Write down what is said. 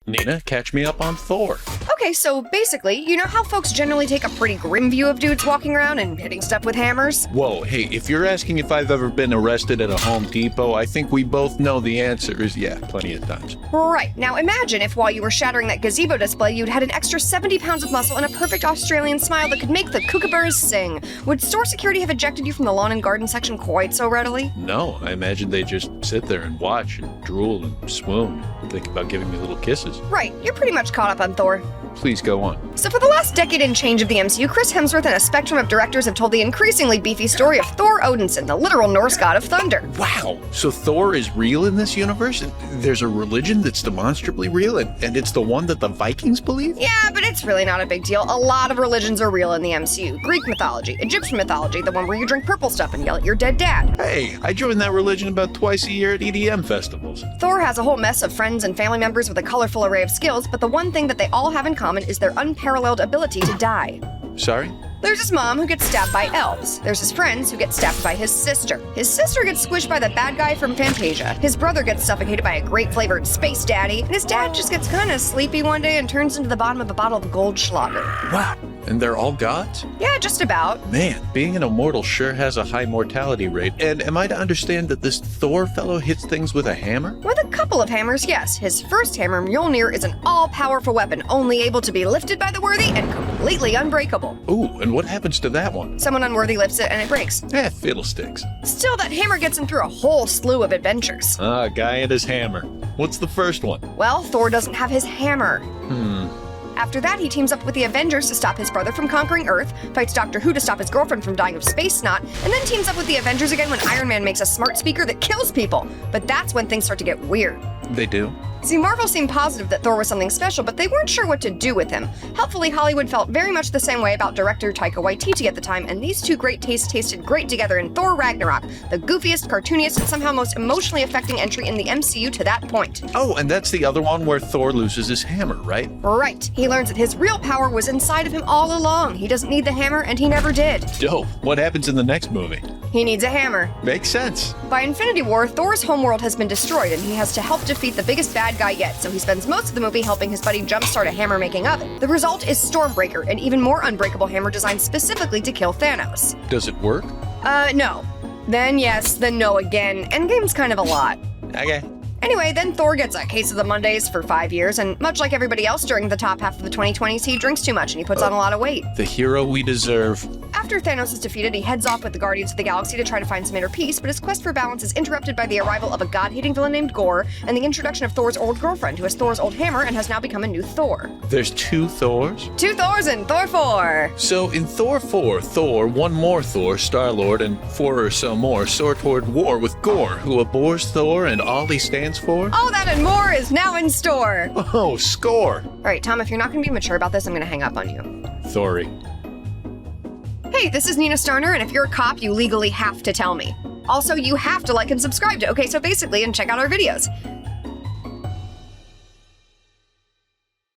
Nina, catch me up on Thor. Okay, so basically, you know how folks generally take a pretty grim view of dudes walking around and hitting stuff with hammers? Whoa, hey, if you're asking if I've ever been arrested at a Home Depot, I think we both know the answer is yeah, plenty of times. Right. Now imagine if while you were shattering that gazebo display, you'd had an extra 70 pounds of muscle and a perfect Australian smile that could make the kookaburras sing. Would store security have ejected you from the lawn and garden section quite so readily? No, I imagine they just sit there and watch and drool and swoon and think about giving me little kisses. Right. You're pretty much caught up on Thor. Please go on. So for the last decade and change of the MCU, Chris Hemsworth and a spectrum of directors have told the increasingly beefy story of Thor Odinson, the literal Norse god of thunder. Wow, so Thor is real in this universe? And there's a religion that's demonstrably real, and it's the one that the Vikings believe? Yeah, but it's really not a big deal. A lot of religions are real in the MCU. Greek mythology, Egyptian mythology, the one where you drink purple stuff and yell at your dead dad. Hey, I join that religion about twice a year at EDM festivals. Thor has a whole mess of friends and family members with a colorful array of skills, but the one thing that they all have in common is their unparalleled ability to die. Sorry? There's his mom who gets stabbed by elves. There's his friends who get stabbed by his sister. His sister gets squished by the bad guy from Fantasia. His brother gets suffocated by a grape-flavored space daddy. And his dad just gets kind of sleepy one day and turns into the bottom of a bottle of Goldschlager. Wow, and they're all gods? Yeah, just about. Man, being an immortal sure has a high mortality rate. And am I to understand that this Thor fellow hits things with a hammer? With a couple of hammers, yes. His first hammer, Mjolnir, is an all-powerful weapon, only able to be lifted by the worthy and completely unbreakable. Ooh, and what happens to that one? Someone unworthy lifts it and it breaks. Fiddlesticks. Still, that hammer gets him through a whole slew of adventures. Ah, guy and his hammer. What's the first one? Well, Thor doesn't have his hammer. After that, he teams up with the Avengers to stop his brother from conquering Earth, fights Doctor Who to stop his girlfriend from dying of space snot, and then teams up with the Avengers again when Iron Man makes a smart speaker that kills people. But that's when things start to get weird. They do? See, Marvel seemed positive that Thor was something special, but they weren't sure what to do with him. Helpfully, Hollywood felt very much the same way about director Taika Waititi at the time, and these two great tastes tasted great together in Thor Ragnarok, the goofiest, cartooniest, and somehow most emotionally affecting entry in the MCU to that point. Oh, and that's the other one where Thor loses his hammer, right? Right. He learns that his real power was inside of him all along. He doesn't need the hammer, and he never did. Dope. What happens in the next movie? He needs a hammer. Makes sense. By Infinity War, Thor's homeworld has been destroyed, and he has to help defeat the biggest bad guy yet, so he spends most of the movie helping his buddy jumpstart a hammer-making oven. The result is Stormbreaker, an even more unbreakable hammer designed specifically to kill Thanos. Does it work? No. Then yes, then no again. Endgame's kind of a lot. Okay. Anyway, then Thor gets a case of the Mondays for 5 years, and much like everybody else during the top half of the 2020s, he drinks too much and he puts on a lot of weight. The hero we deserve. After Thanos is defeated, he heads off with the Guardians of the Galaxy to try to find some inner peace, but his quest for balance is interrupted by the arrival of a god-hating villain named Gore and the introduction of Thor's old girlfriend, who has Thor's old hammer and has now become a new Thor. There's two Thors? Two Thors in Thor 4! So in Thor 4, Thor, one more Thor, Star-Lord, and four or so more soar toward war with Gore, who abhors Thor and all he stands for? All that and more is now in store! Oh, score! Alright, Tom, if you're not gonna be mature about this, I'm gonna hang up on you. Thory. Hey, this is Nina Starner, and if you're a cop, you legally have to tell me. Also, you have to like and subscribe to Okay So Basically and check out our videos.